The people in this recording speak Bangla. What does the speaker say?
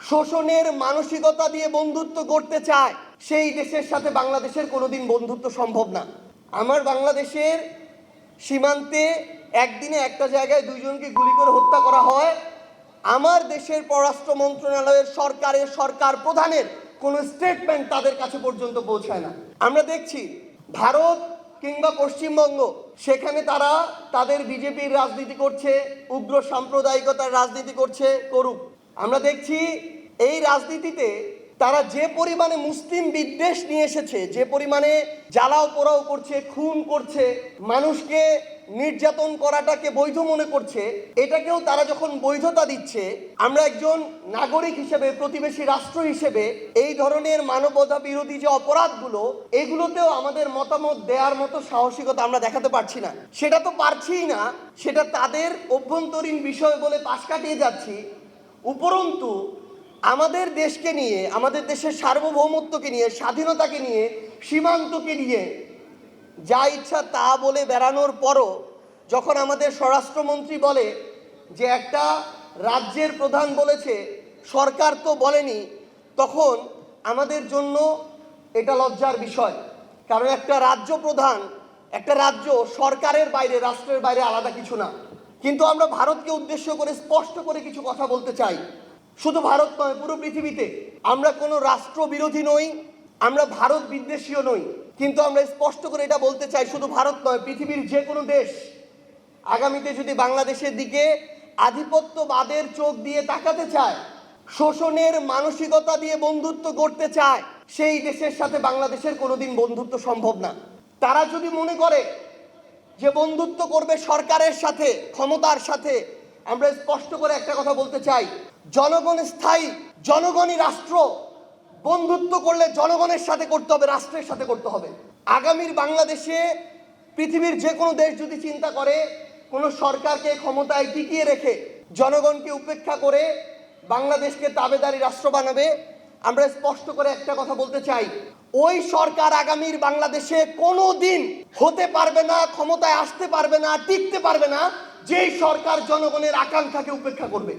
শোষণের মানসিকতা দিয়ে বন্ধুত্ব করতে চায়, সেই দেশের সাথে বাংলাদেশের কোনোদিন বন্ধুত্ব সম্ভব না। আমার বাংলাদেশের সীমান্তে একদিনে একটা জায়গায় দুইজনকে গুলি করে হত্যা করা হয়, আমার দেশের পররাষ্ট্র মন্ত্রণালয়ের সরকার প্রধানের কোনো স্টেটমেন্ট তাদের কাছে পর্যন্ত পৌঁছায় না। আমরা দেখছি ভারত কিংবা পশ্চিমবঙ্গ, সেখানে তারা তাদের বিজেপির রাজনীতি করছে, উগ্র সাম্প্রদায়িকতার রাজনীতি করুক। আমরা দেখছি এই রাজনীতিতে তারা যে পরিমাণে মুসলিম বিদ্বেষ নিয়ে এসেছে, যে পরিমাণে জ্বালাও পোড়াও করছে, খুন করছে, মানুষকে নির্যাতন করাটাকে বৈধ মনে করছে, এটাকেও তারা যখন বৈধতা দিচ্ছে, আমরা একজন নাগরিক হিসেবে, প্রতিবেশী রাষ্ট্র হিসেবে এই ধরনের মানবতা বিরোধী যে অপরাধগুলো, এগুলোতেও আমাদের মতামত দেওয়ার মতো সাহসিকতা আমরা দেখাতে পারছি না। সেটা তো পারছিই না, সেটা তাদের অভ্যন্তরীণ বিষয় বলে পাশ কাটিয়ে যাচ্ছি। উপরন্তু আমাদের দেশকে নিয়ে, আমাদের দেশের সার্বভৌমত্বকে নিয়ে, স্বাধীনতাকে নিয়ে, সীমান্তকে নিয়ে যা ইচ্ছা তা বলে বেড়ানোর পরও যখন আমাদের স্বরাষ্ট্রমন্ত্রী বলে যে একটা রাজ্যের প্রধান বলেছে, সরকার তো বলেনি, তখন আমাদের জন্য এটা লজ্জার বিষয়। কারণ একটা রাজ্য প্রধান, একটা রাজ্য সরকারের বাইরে, রাষ্ট্রের বাইরে আলাদা কিছু না। কিন্তু আমরা ভারতকে উদ্দেশ্য করে স্পষ্ট করে কিছু কথা বলতে চাই। শুধু ভারত নয়, পুরো পৃথিবীতে আমরা কোনো রাষ্ট্রবিরোধী নই, আমরা ভারত বিদ্বেষীও নই, কিন্তু আমরা স্পষ্ট করে এটা বলতে চাই, শুধু ভারত নয়, পৃথিবীর যে কোনো দেশ আগামীতে যদি বাংলাদেশের দিকে আধিপত্যবাদের চোখ দিয়ে তাকাতে চায়, শোষণের মানসিকতা দিয়ে বন্ধুত্ব করতে চায়, সেই দেশের সাথে বাংলাদেশের কোনোদিন বন্ধুত্ব সম্ভব না। তারা যদি মনে করে যে বন্ধুত্ব করবে সরকারের সাথে, ক্ষমতার সাথে, আমরা স্পষ্ট করে একটা কথা বলতে চাই, জনগণ স্থায়ী, জনগণই রাষ্ট্র। বন্ধুত্ব করলে জনগণের সাথে করতে হবে, রাষ্ট্রের সাথে করতে হবে। আগামীর বাংলাদেশে পৃথিবীর যে কোনো দেশ যদি চিন্তা করে কোনো সরকারকে ক্ষমতায় টিকিয়ে রেখে জনগণকে উপেক্ষা করে বাংলাদেশকে তাবেদারি রাষ্ট্র বানাবে, আমরা স্পষ্ট করে একটা কথা বলতে চাই, ওই সরকার আগামীর বাংলাদেশে কোনো দিন হতে পারবে না, ক্ষমতায় আসতে পারবে না, টিকতে পারবে না, যেই সরকার জনগণের আকাঙ্ক্ষাকে উপেক্ষা করবে।